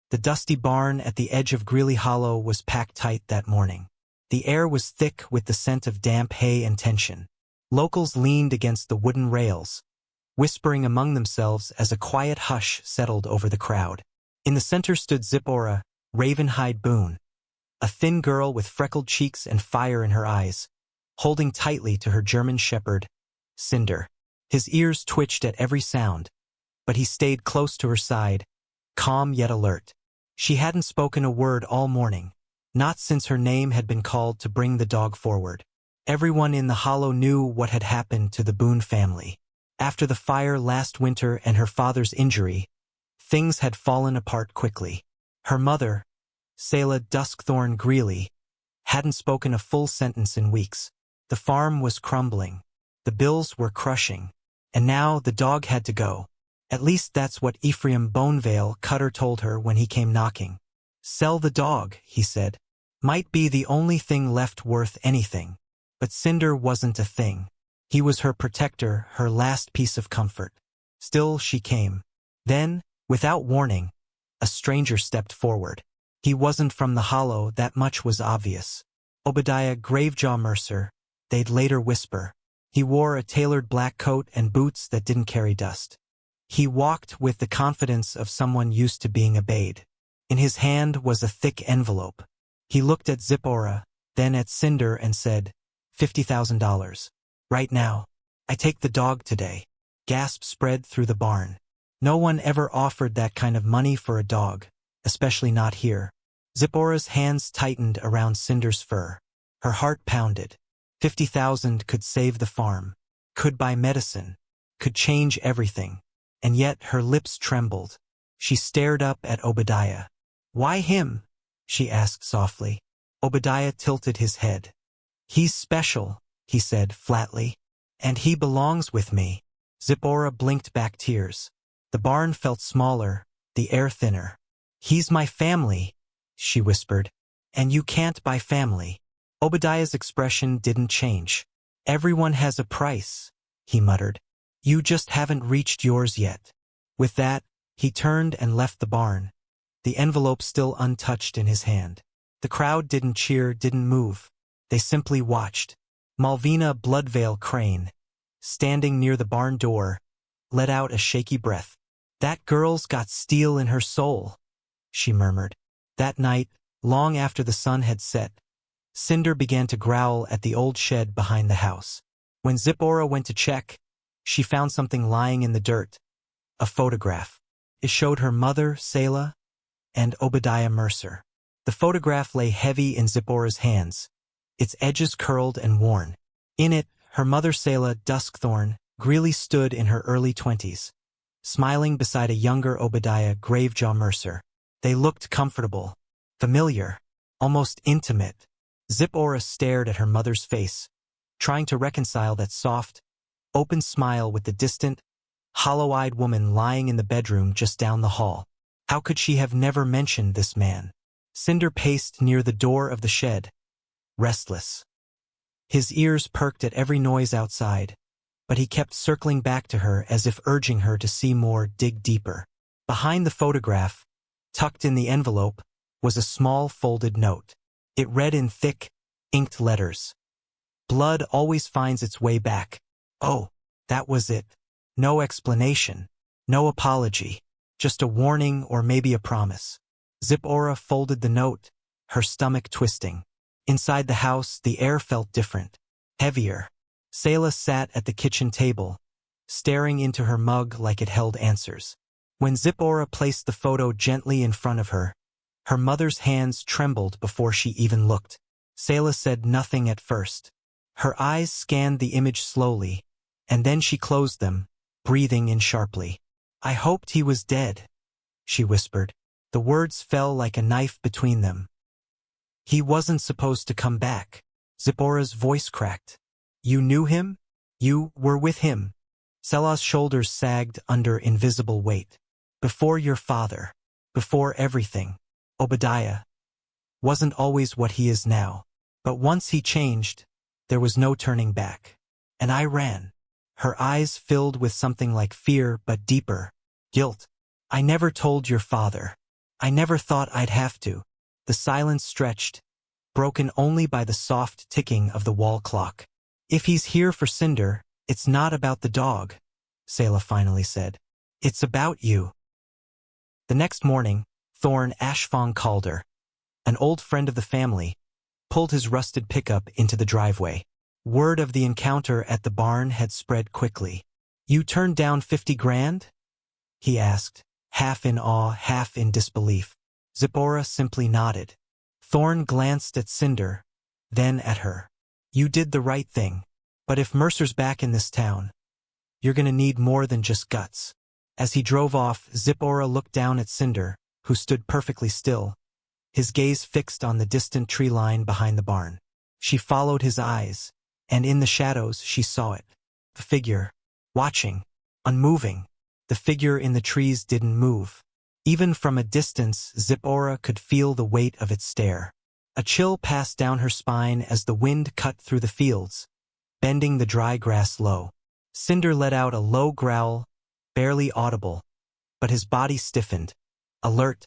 The dusty barn at the edge of Greeley Hollow was packed tight that morning. The air was thick with the scent of damp hay and tension. Locals leaned against the wooden rails, whispering among themselves as a quiet hush settled over the crowd. In the center stood Zipporah, Ravenhide Boone, a thin girl with freckled cheeks and fire in her eyes, holding tightly to her German shepherd, Cinder. His ears twitched at every sound, but he stayed close to her side, calm yet alert. She hadn't spoken a word all morning, not since her name had been called to bring the dog forward. Everyone in the hollow knew what had happened to the Boone family. After the fire last winter and her father's injury, things had fallen apart quickly. Her mother, Selah Duskthorn Greeley, hadn't spoken a full sentence in weeks. The farm was crumbling. The bills were crushing. And now the dog had to go. At least that's what Ephraim Bonevale Cutter told her when he came knocking. Sell the dog, he said. Might be the only thing left worth anything. But Cinder wasn't a thing. He was her protector, her last piece of comfort. Still she came. Then, without warning, a stranger stepped forward. He wasn't from the hollow, that much was obvious. Obadiah Gravejaw Mercer, they'd later whisper. He wore a tailored black coat and boots that didn't carry dust. He walked with the confidence of someone used to being obeyed. In his hand was a thick envelope. He looked at Zipporah, then at Cinder and said, $50,000. Right now. I take the dog today. Gasp spread through the barn. No one ever offered that kind of money for a dog, especially not here. Zipporah's hands tightened around Cinder's fur. Her heart pounded. 50,000 could save the farm, could buy medicine, could change everything. And yet her lips trembled. She stared up at Obadiah. Why him? She asked softly. Obadiah tilted his head. He's special, he said flatly. And he belongs with me. Zipporah blinked back tears. The barn felt smaller, the air thinner. He's my family, she whispered. And you can't buy family. Obadiah's expression didn't change. Everyone has a price, he muttered. You just haven't reached yours yet. With that, he turned and left the barn, the envelope still untouched in his hand. The crowd didn't cheer, didn't move. They simply watched. Malvina Bloodvale Crane, standing near the barn door, let out a shaky breath. That girl's got steel in her soul, she murmured. That night, long after the sun had set, Cinder began to growl at the old shed behind the house. When Zipporah went to check, she found something lying in the dirt. A photograph. It showed her mother, Selah, and Obadiah Mercer. The photograph lay heavy in Zipporah's hands, its edges curled and worn. In it, her mother Selah Duskthorn Greeley stood in her early 20s, smiling beside a younger Obadiah Gravejaw Mercer. They looked comfortable, familiar, almost intimate. Zipporah stared at her mother's face, trying to reconcile that soft, open smile with the distant, hollow-eyed woman lying in the bedroom just down the hall. How could she have never mentioned this man? Cinder paced near the door of the shed, restless. His ears perked at every noise outside, but he kept circling back to her as if urging her to see more, dig deeper. Behind the photograph, tucked in the envelope, was a small folded note. It read in thick, inked letters. Blood always finds its way back. Oh, that was it. No explanation, no apology, just a warning or maybe a promise. Zipporah folded the note, her stomach twisting. Inside the house, the air felt different, heavier. Selah sat at the kitchen table, staring into her mug like it held answers. When Zipporah placed the photo gently in front of her, her mother's hands trembled before she even looked. Selah said nothing at first. Her eyes scanned the image slowly, and then she closed them, breathing in sharply. I hoped he was dead, she whispered. The words fell like a knife between them. He wasn't supposed to come back. Zipporah's voice cracked. You knew him? You were with him? Selah's shoulders sagged under invisible weight. Before your father, before everything, Obadiah wasn't always what he is now. But once he changed, there was no turning back. And I ran. Her eyes filled with something like fear but deeper, guilt. I never told your father. I never thought I'd have to. The silence stretched, broken only by the soft ticking of the wall clock. If he's here for Cinder, it's not about the dog, Selah finally said. It's about you. The next morning, Thorn Ashfong Calder, an old friend of the family, pulled his rusted pickup into the driveway. Word of the encounter at the barn had spread quickly. You turned down 50 grand? He asked, half in awe, half in disbelief. Zipporah simply nodded. Thorn glanced at Cinder, then at her. You did the right thing. But if Mercer's back in this town, you're gonna need more than just guts. As he drove off, Zipporah looked down at Cinder, who stood perfectly still, his gaze fixed on the distant tree line behind the barn. She followed his eyes, and in the shadows she saw it. The figure, watching, unmoving. The figure in the trees didn't move. Even from a distance, Zipporah could feel the weight of its stare. A chill passed down her spine as the wind cut through the fields, bending the dry grass low. Cinder let out a low growl, barely audible, but his body stiffened, alert,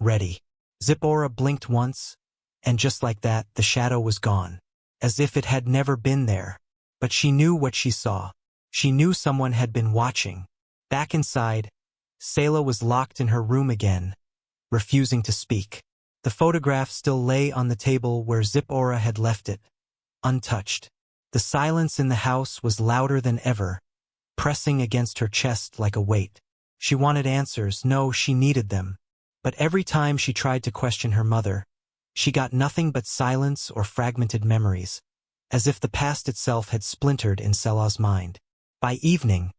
ready. Zipporah blinked once, and just like that, the shadow was gone, as if it had never been there. But she knew what she saw. She knew someone had been watching. Back inside, Selah was locked in her room again, refusing to speak. The photograph still lay on the table where Zipporah had left it, untouched. The silence in the house was louder than ever, pressing against her chest like a weight. She wanted answers, no, she needed them. But every time she tried to question her mother, she got nothing but silence or fragmented memories, as if the past itself had splintered in Selah's mind. By evening,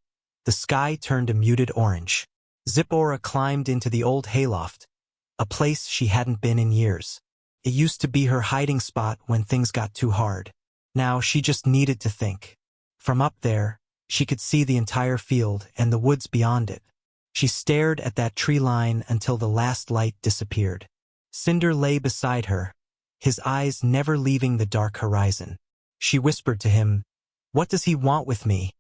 the sky turned a muted orange. Zipporah climbed into the old hayloft, a place she hadn't been in years. It used to be her hiding spot when things got too hard. Now she just needed to think. From up there, she could see the entire field and the woods beyond it. She stared at that tree line until the last light disappeared. Cinder lay beside her, his eyes never leaving the dark horizon. She whispered to him, "What does he want with me?"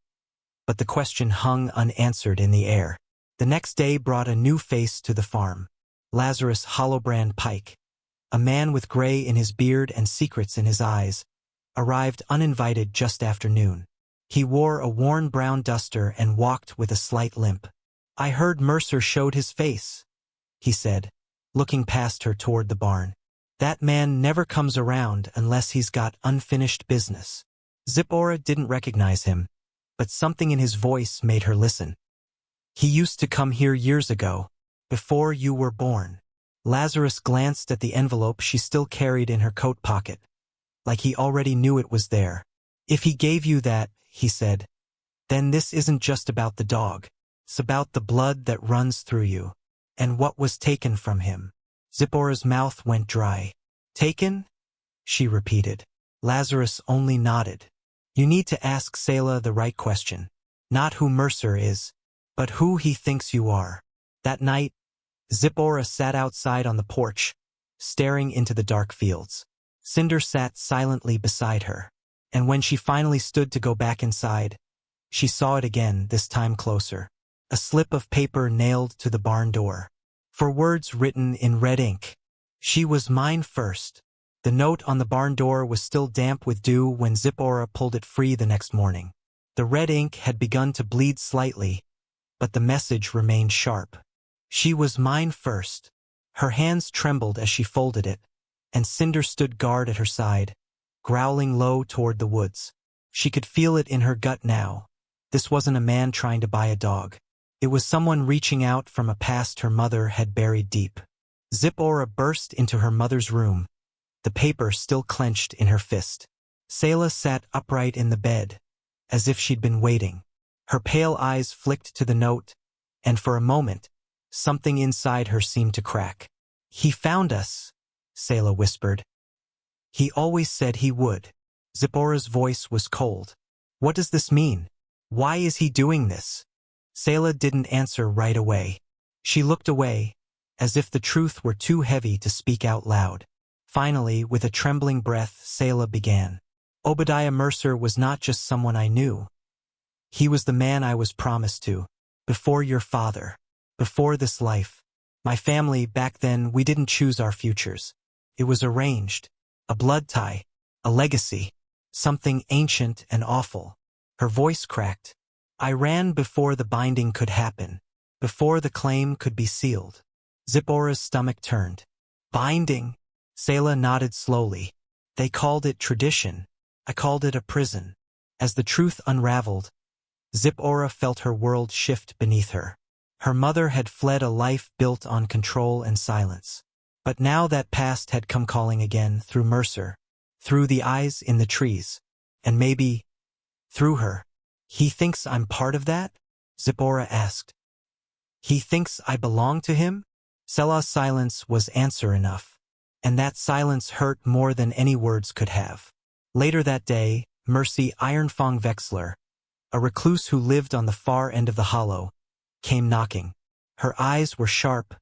But the question hung unanswered in the air. The next day brought a new face to the farm. Lazarus Hollowbrand Pike, a man with gray in his beard and secrets in his eyes, arrived uninvited just after noon. He wore a worn brown duster and walked with a slight limp. "I heard Mercer showed his face," he said, looking past her toward the barn. "That man never comes around unless he's got unfinished business." Zipporah didn't recognize him, but something in his voice made her listen. "He used to come here years ago, before you were born." Lazarus glanced at the envelope she still carried in her coat pocket, like he already knew it was there. "If he gave you that," he said, "then this isn't just about the dog. It's about the blood that runs through you, and what was taken from him." Zipporah's mouth went dry. "Taken?" she repeated. Lazarus only nodded. "You need to ask Selah the right question. Not who Mercer is, but who he thinks you are." That night, Zipporah sat outside on the porch, staring into the dark fields. Cinder sat silently beside her, and when she finally stood to go back inside, she saw it again, this time closer. A slip of paper nailed to the barn door. For words written in red ink. "She was mine first." The note on the barn door was still damp with dew when Zipporah pulled it free the next morning. The red ink had begun to bleed slightly, but the message remained sharp. "She was mine first." Her hands trembled as she folded it, and Cinder stood guard at her side, growling low toward the woods. She could feel it in her gut now. This wasn't a man trying to buy a dog. It was someone reaching out from a past her mother had buried deep. Zipporah burst into her mother's room, the paper still clenched in her fist. Selah sat upright in the bed, as if she'd been waiting. Her pale eyes flicked to the note, and for a moment, something inside her seemed to crack. "He found us," Selah whispered. "He always said he would." Zipporah's voice was cold. "What does this mean? Why is he doing this?" Selah didn't answer right away. She looked away, as if the truth were too heavy to speak out loud. Finally, with a trembling breath, Selah began. "Obadiah Mercer was not just someone I knew. He was the man I was promised to, before your father, before this life. My family, back then, we didn't choose our futures. It was arranged. A blood tie. A legacy. Something ancient and awful. Her voice cracked. I ran before the binding could happen. Before the claim could be sealed. Zipporah's stomach turned. Binding? Selah nodded slowly. They called it tradition. I called it a prison. As the truth unraveled, Zipporah felt her world shift beneath her. Her mother had fled a life built on control and silence. But now that past had come calling again through Mercer, through the eyes in the trees, and maybe through her. He thinks I'm part of that? Zipporah asked. He thinks I belong to him? Selah's silence was answer enough, and that silence hurt more than any words could have. Later that day, Mercy Ironfang Wexler, a recluse who lived on the far end of the hollow, came knocking. Her eyes were sharp,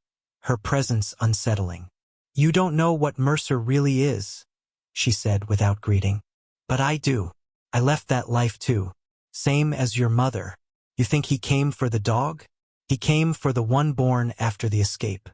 her presence unsettling. You don't know what Mercer really is, she said without greeting. But I do. I left that life too. Same as your mother. You think he came for the dog? He came for the one born after the escape.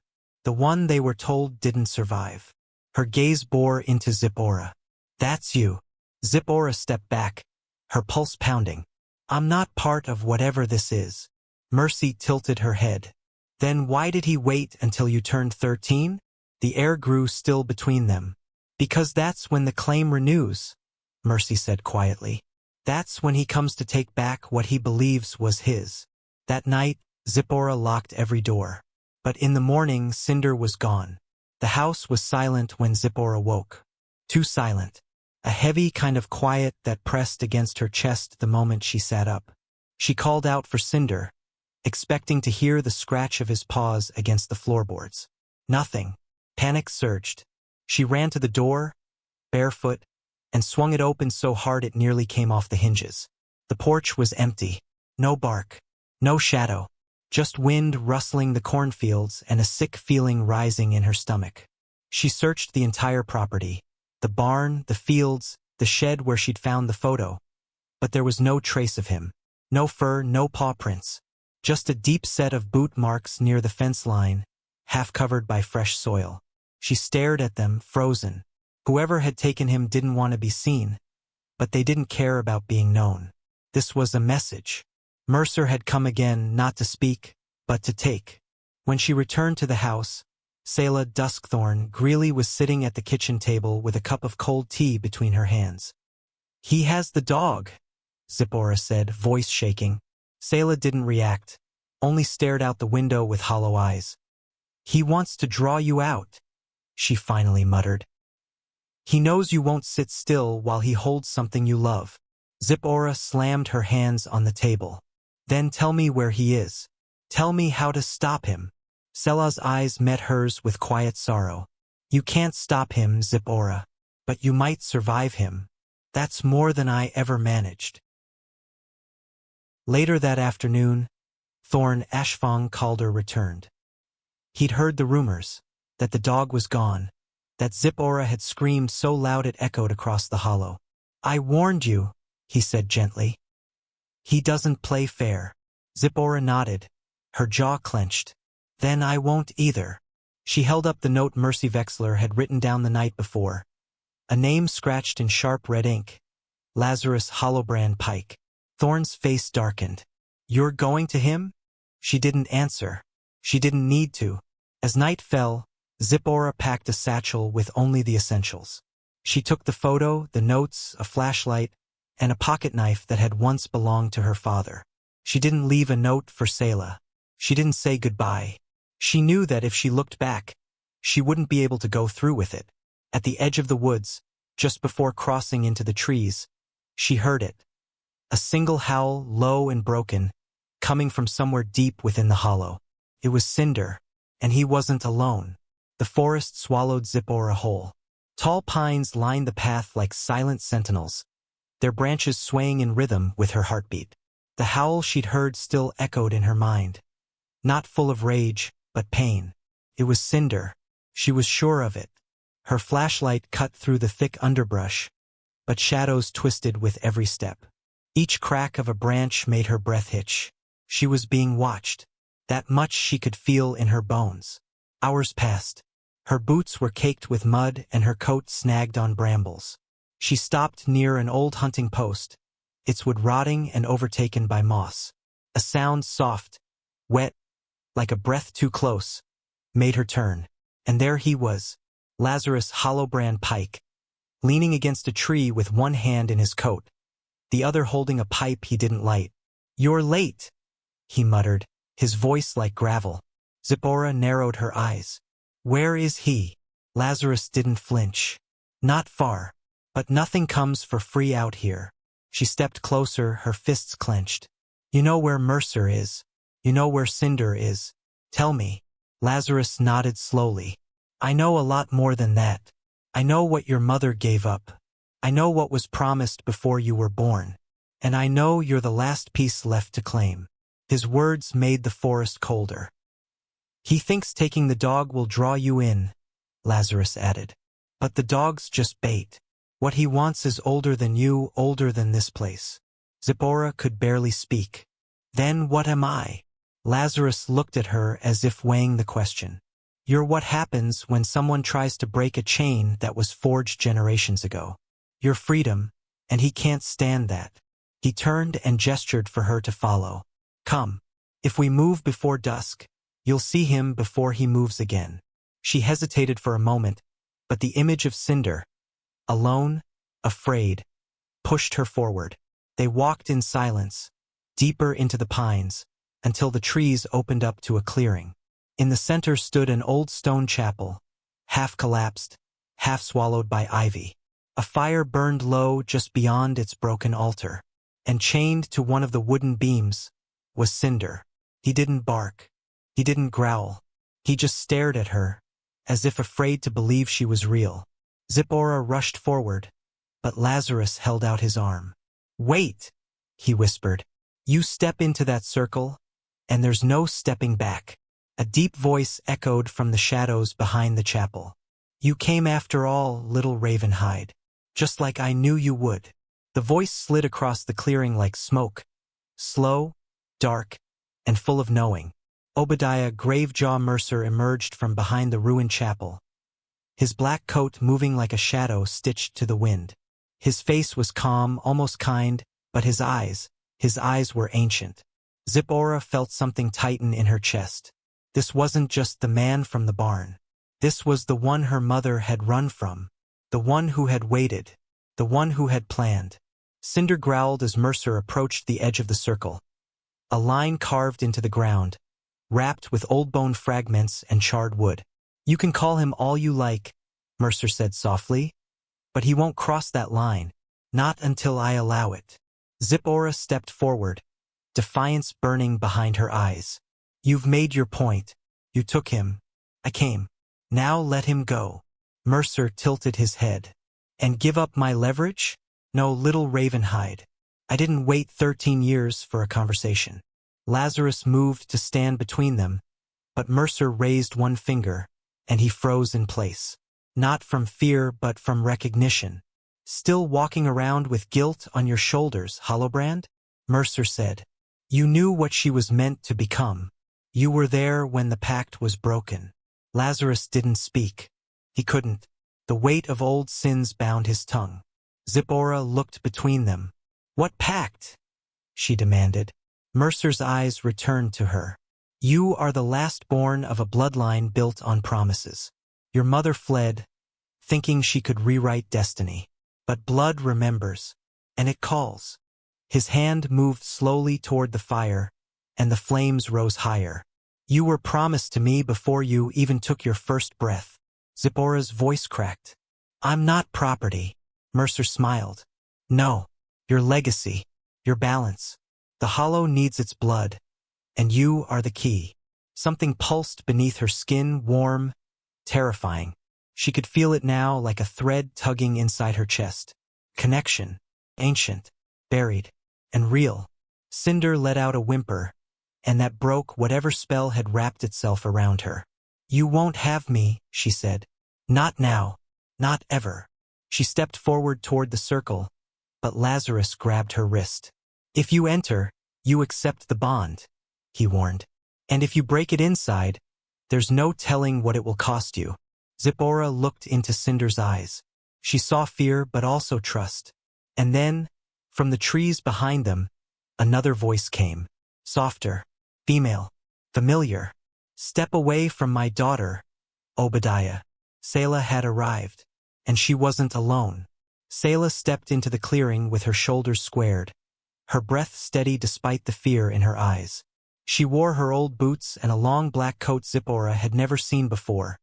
The one they were told didn't survive. Her gaze bore into Zipporah. That's you. Zipporah stepped back, her pulse pounding. I'm not part of whatever this is. Mercy tilted her head. Then why did he wait until you turned 13? The air grew still between them. Because that's when the claim renews, Mercy said quietly. That's when he comes to take back what he believes was his. That night, Zipporah locked every door. But in the morning, Cinder was gone. The house was silent when Zipporah woke. Too silent. A heavy kind of quiet that pressed against her chest the moment she sat up. She called out for Cinder, expecting to hear the scratch of his paws against the floorboards. Nothing. Panic surged. She ran to the door, barefoot, and swung it open so hard it nearly came off the hinges. The porch was empty. No bark. No shadow. Just wind rustling the cornfields and a sick feeling rising in her stomach. She searched the entire property. The barn, the fields, the shed where she'd found the photo. But there was no trace of him. No fur, no paw prints. Just a deep set of boot marks near the fence line, half covered by fresh soil. She stared at them, frozen. Whoever had taken him didn't want to be seen, but they didn't care about being known. This was a message. Mercer had come again, not to speak, but to take. When she returned to the house, Selah Duskthorn Greeley was sitting at the kitchen table with a cup of cold tea between her hands. He has the dog, Zipporah said, voice shaking. Selah didn't react, only stared out the window with hollow eyes. He wants to draw you out, she finally muttered. He knows you won't sit still while he holds something you love. Zipporah slammed her hands on the table. Then tell me where he is. Tell me how to stop him. Selah's eyes met hers with quiet sorrow. You can't stop him, Zipporah. But you might survive him. That's more than I ever managed. Later that afternoon, Thorn Ashfang Calder returned. He'd heard the rumors, that the dog was gone, that Zipporah had screamed so loud it echoed across the hollow. I warned you, he said gently. He doesn't play fair. Zipporah nodded, her jaw clenched. Then I won't either. She held up the note Mercy Wexler had written down the night before. A name scratched in sharp red ink. Lazarus Hollowbrand Pike. Thorn's face darkened. You're going to him? She didn't answer. She didn't need to. As night fell, Zipporah packed a satchel with only the essentials. She took the photo, the notes, a flashlight, and a pocket knife that had once belonged to her father. She didn't leave a note for Selah. She didn't say goodbye. She knew that if she looked back, she wouldn't be able to go through with it. At the edge of the woods, just before crossing into the trees, she heard it. A single howl, low and broken, coming from somewhere deep within the hollow. It was Cinder, and he wasn't alone. The forest swallowed Zipporah whole. Tall pines lined the path like silent sentinels, their branches swaying in rhythm with her heartbeat. The howl she'd heard still echoed in her mind. Not full of rage, but pain. It was Cinder. She was sure of it. Her flashlight cut through the thick underbrush, but shadows twisted with every step. Each crack of a branch made her breath hitch. She was being watched. That much she could feel in her bones. Hours passed. Her boots were caked with mud and her coat snagged on brambles. She stopped near an old hunting post, its wood rotting and overtaken by moss. A sound soft, wet, like a breath too close, made her turn. And there he was, Lazarus Hollowbrand Pike, leaning against a tree with one hand in his coat, the other holding a pipe he didn't light. "You're late," he muttered, his voice like gravel. Zipporah narrowed her eyes. "Where is he?" Lazarus didn't flinch. "Not far. But nothing comes for free out here." She stepped closer, her fists clenched. "You know where Mercer is. You know where Cinder is. Tell me." Lazarus nodded slowly. "I know a lot more than that. I know what your mother gave up. I know what was promised before you were born. And I know you're the last piece left to claim." His words made the forest colder. "He thinks taking the dog will draw you in," Lazarus added. "But the dog's just bait. What he wants is older than you, older than this place." Zipporah could barely speak. "Then what am I?" Lazarus looked at her as if weighing the question. "You're what happens when someone tries to break a chain that was forged generations ago. You're freedom, and he can't stand that." He turned and gestured for her to follow. "Come. If we move before dusk, you'll see him before he moves again." She hesitated for a moment, but the image of Cinder, alone, afraid, pushed her forward. They walked in silence, deeper into the pines, until the trees opened up to a clearing. In the center stood an old stone chapel, half collapsed, half swallowed by ivy. A fire burned low just beyond its broken altar, and chained to one of the wooden beams was Cinder. He didn't bark. He didn't growl. He just stared at her, as if afraid to believe she was real. Zipporah rushed forward, but Lazarus held out his arm. "Wait," he whispered. "You step into that circle, and there's no stepping back." A deep voice echoed from the shadows behind the chapel. "You came after all, little Ravenhide. Just like I knew you would." The voice slid across the clearing like smoke, slow, dark, and full of knowing. Obadiah Gravejaw Mercer emerged from behind the ruined chapel, his black coat moving like a shadow stitched to the wind. His face was calm, almost kind, but his eyes were ancient. Zipporah felt something tighten in her chest. This wasn't just the man from the barn. This was the one her mother had run from, the one who had waited, the one who had planned. Cinder growled as Mercer approached the edge of the circle. A line carved into the ground, wrapped with old bone fragments and charred wood. "You can call him all you like," Mercer said softly, "but he won't cross that line, not until I allow it." Zipporah stepped forward, defiance burning behind her eyes. "You've made your point. You took him. I came. Now let him go." Mercer tilted his head. "And give up my leverage? No, little Ravenhide. I didn't wait 13 years for a conversation." Lazarus moved to stand between them, but Mercer raised one finger, and he froze in place. Not from fear, but from recognition. "Still walking around with guilt on your shoulders, Hollowbrand?" Mercer said. "You knew what she was meant to become. You were there when the pact was broken." Lazarus didn't speak. He couldn't. The weight of old sins bound his tongue. Zipporah looked between them. "What pact?" she demanded. Mercer's eyes returned to her. "You are the last born of a bloodline built on promises. Your mother fled, thinking she could rewrite destiny. But blood remembers, and it calls." His hand moved slowly toward the fire, and the flames rose higher. "You were promised to me before you even took your first breath." Zipporah's voice cracked. "I'm not property." Mercer smiled. "No, your legacy, your balance. The hollow needs its blood, and you are the key." Something pulsed beneath her skin, warm, terrifying. She could feel it now like a thread tugging inside her chest. Connection, ancient, buried, and real. Cinder let out a whimper, and that broke whatever spell had wrapped itself around her. "You won't have me," she said. "Not now, not ever." She stepped forward toward the circle, but Lazarus grabbed her wrist. "If you enter, you accept the bond," he warned. "And if you break it inside, There's no telling what it will cost you. Zipporah looked into Cinder's eyes. She saw fear but also trust. And then, from the trees behind them, another voice came. Softer, female, familiar. Step away from my daughter, Obadiah. Selah had arrived, and she wasn't alone. Selah stepped into the clearing with her shoulders squared, her breath steady despite the fear in her eyes. She wore her old boots and a long black coat Zipporah had never seen before,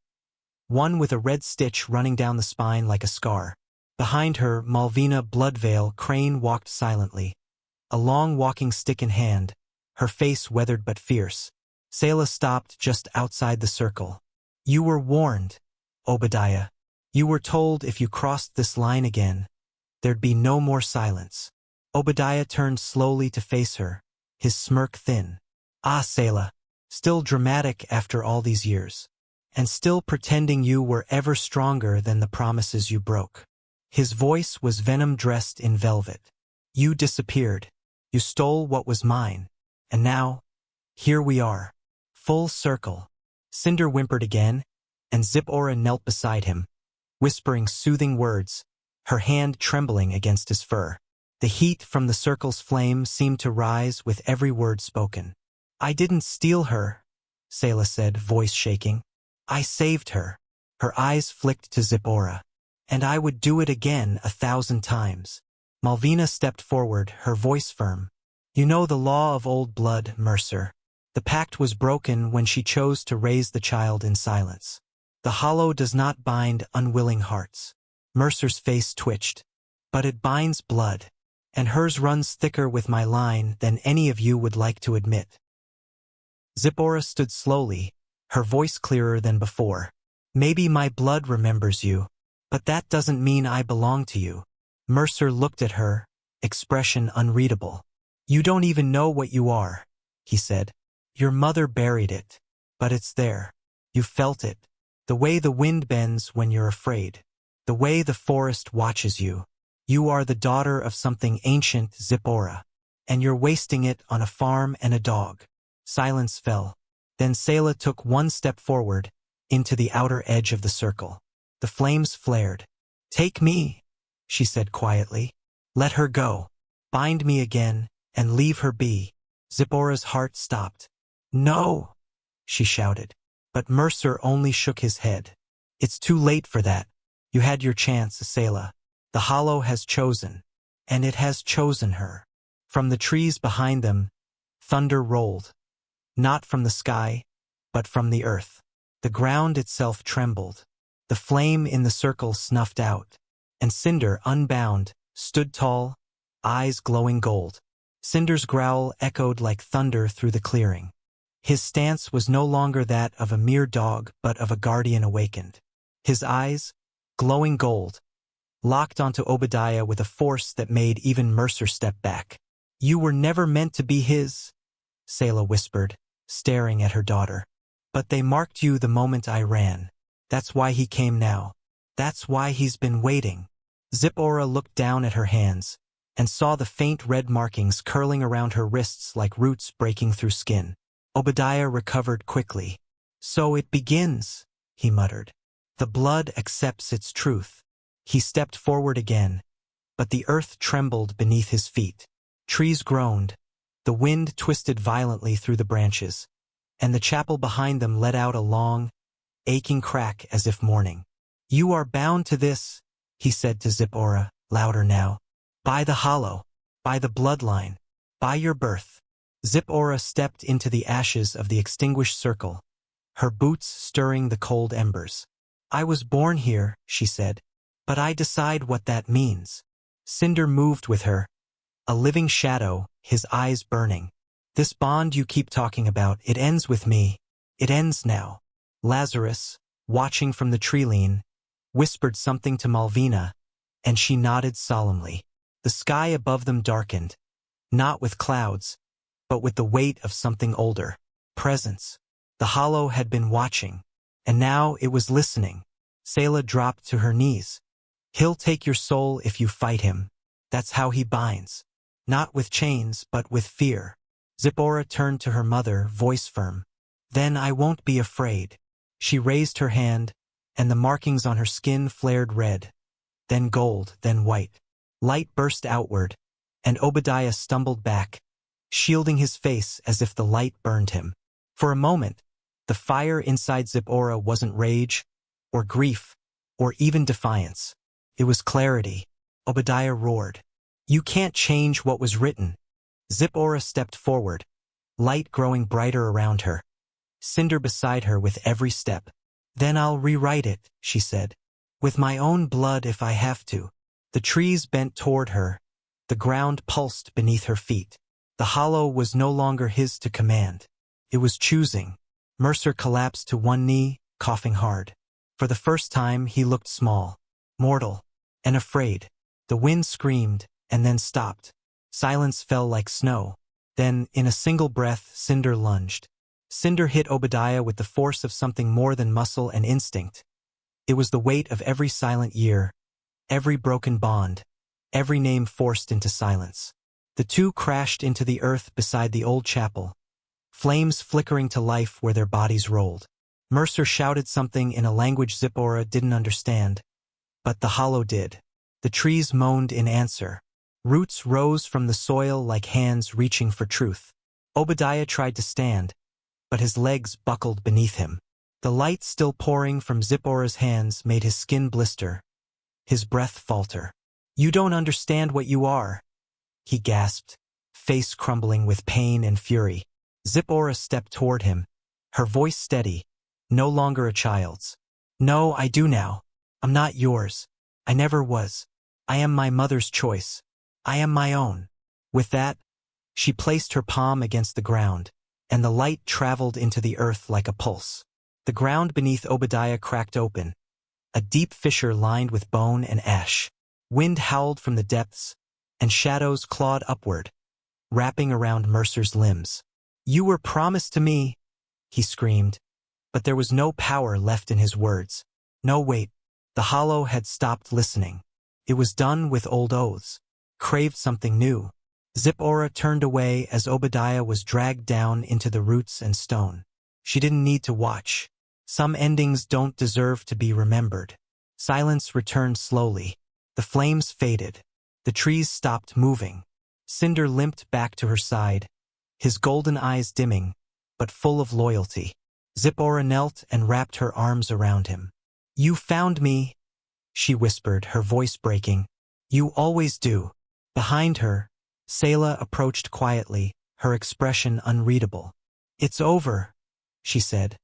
one with a red stitch running down the spine like a scar. Behind her, Malvina Bloodveil Crane walked silently, a long walking stick in hand, her face weathered but fierce. Selah stopped just outside the circle. You were warned, Obadiah. You were told if you crossed this line again, there'd be no more silence. Obadiah turned slowly to face her, his smirk thin. Ah, Selah, still dramatic after all these years, and still pretending you were ever stronger than the promises you broke. His voice was venom dressed in velvet. You disappeared. You stole what was mine. And now, here we are. Full circle. Cinder whimpered again, and Zipporah knelt beside him, whispering soothing words, her hand trembling against his fur. The heat from the circle's flame seemed to rise with every word spoken. I didn't steal her, Selah said, voice shaking. I saved her. Her eyes flicked to Zipporah. And I would do it again 1,000 times. Malvina stepped forward, her voice firm. You know the law of old blood, Mercer. The pact was broken when she chose to raise the child in silence. The hollow does not bind unwilling hearts. Mercer's face twitched. But it binds blood. And hers runs thicker with my line than any of you would like to admit. Zipporah stood slowly, her voice clearer than before. Maybe my blood remembers you, but that doesn't mean I belong to you. Mercer looked at her, expression unreadable. You don't even know what you are, he said. Your mother buried it, but it's there. You felt it. The way the wind bends when you're afraid. The way the forest watches you. You are the daughter of something ancient, Zipporah, and you're wasting it on a farm and a dog. Silence fell. Then Selah took one step forward, into the outer edge of the circle. The flames flared. Take me, she said quietly. Let her go. Bind me again, and leave her be. Zipporah's heart stopped. No, she shouted. But Mercer only shook his head. It's too late for that. You had your chance, Selah. The hollow has chosen, and it has chosen her. From the trees behind them, thunder rolled. Not from the sky, but from the earth. The ground itself trembled. The flame in the circle snuffed out, and Cinder, unbound, stood tall, eyes glowing gold. Cinder's growl echoed like thunder through the clearing. His stance was no longer that of a mere dog but of a guardian awakened. His eyes, glowing gold, locked onto Obadiah with a force that made even Mercer step back. You were never meant to be his, Selah whispered, staring at her daughter. But they marked you the moment I ran. That's why he came now. That's why he's been waiting. Zipporah looked down at her hands and saw the faint red markings curling around her wrists like roots breaking through skin. Obadiah recovered quickly. So it begins, he muttered. The blood accepts its truth. He stepped forward again, but the earth trembled beneath his feet. Trees groaned. The wind twisted violently through the branches, and the chapel behind them let out a long, aching crack as if mourning. You are bound to this, he said to Zipporah, louder now. By the hollow, by the bloodline, by your birth. Zipporah stepped into the ashes of the extinguished circle, her boots stirring the cold embers. I was born here, she said, but I decide what that means. Cinder moved with her, a living shadow, his eyes burning. This bond you keep talking about, it ends with me. It ends now. Lazarus, watching from the tree-lean, whispered something to Malvina, and she nodded solemnly. The sky above them darkened, not with clouds, but with the weight of something older. Presence. The hollow had been watching, and now it was listening. Selah dropped to her knees. He'll take your soul if you fight him. That's how he binds. Not with chains, but with fear. Zipporah turned to her mother, voice firm. Then I won't be afraid. She raised her hand, and the markings on her skin flared red, then gold, then white. Light burst outward, and Obadiah stumbled back, shielding his face as if the light burned him. For a moment, the fire inside Zipporah wasn't rage, or grief, or even defiance. It was clarity. Obadiah roared. You can't change what was written. Zipporah stepped forward, light growing brighter around her. Cinder beside her with every step. Then I'll rewrite it, she said. With my own blood if I have to. The trees bent toward her. The ground pulsed beneath her feet. The hollow was no longer his to command. It was choosing. Mercer collapsed to one knee, coughing hard. For the first time he looked small, mortal, and afraid. The wind screamed, and then stopped. Silence fell like snow. Then, in a single breath, Cinder lunged. Cinder hit Obadiah with the force of something more than muscle and instinct. It was the weight of every silent year, every broken bond, every name forced into silence. The two crashed into the earth beside the old chapel, flames flickering to life where their bodies rolled. Mercer shouted something in a language Zipporah didn't understand, but the hollow did. The trees moaned in answer. Roots rose from the soil like hands reaching for truth. Obadiah tried to stand, but his legs buckled beneath him. The light still pouring from Zipporah's hands made his skin blister, his breath falter. You don't understand what you are, he gasped, face crumbling with pain and fury. Zipporah stepped toward him, her voice steady, no longer a child's. No, I do now. I'm not yours. I never was. I am my mother's choice. I am my own. With that, she placed her palm against the ground, and the light traveled into the earth like a pulse. The ground beneath Obadiah cracked open, a deep fissure lined with bone and ash. Wind howled from the depths, and shadows clawed upward, wrapping around Mercer's limbs. You were promised to me, he screamed, but there was no power left in his words. No, wait. The hollow had stopped listening. It was done with old oaths, craved something new. Zipporah turned away as Obadiah was dragged down into the roots and stone. She didn't need to watch. Some endings don't deserve to be remembered. Silence returned slowly. The flames faded. The trees stopped moving. Cinder limped back to her side, his golden eyes dimming, but full of loyalty. Zipporah knelt and wrapped her arms around him. You found me, she whispered, her voice breaking. You always do. Behind her, Selah approached quietly, her expression unreadable. It's over, she said,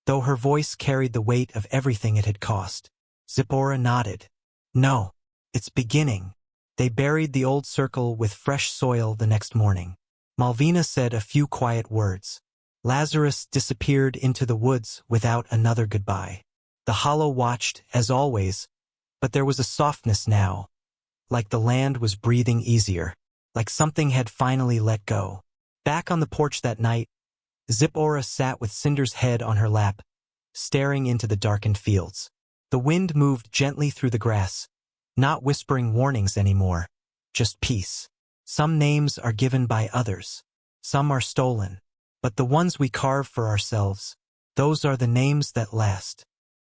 though her voice carried the weight of everything it had cost. Zipporah nodded. No, it's beginning. They buried the old circle with fresh soil the next morning. Malvina said a few quiet words. Lazarus disappeared into the woods without another goodbye. The hollow watched, as always, but there was a softness now, like the land was breathing easier, like something had finally let go. Back on the porch that night, Zipporah sat with Cinder's head on her lap, staring into the darkened fields. The wind moved gently through the grass, not whispering warnings anymore, just peace. Some names are given by others. Some are stolen. But the ones we carve for ourselves, those are the names that last.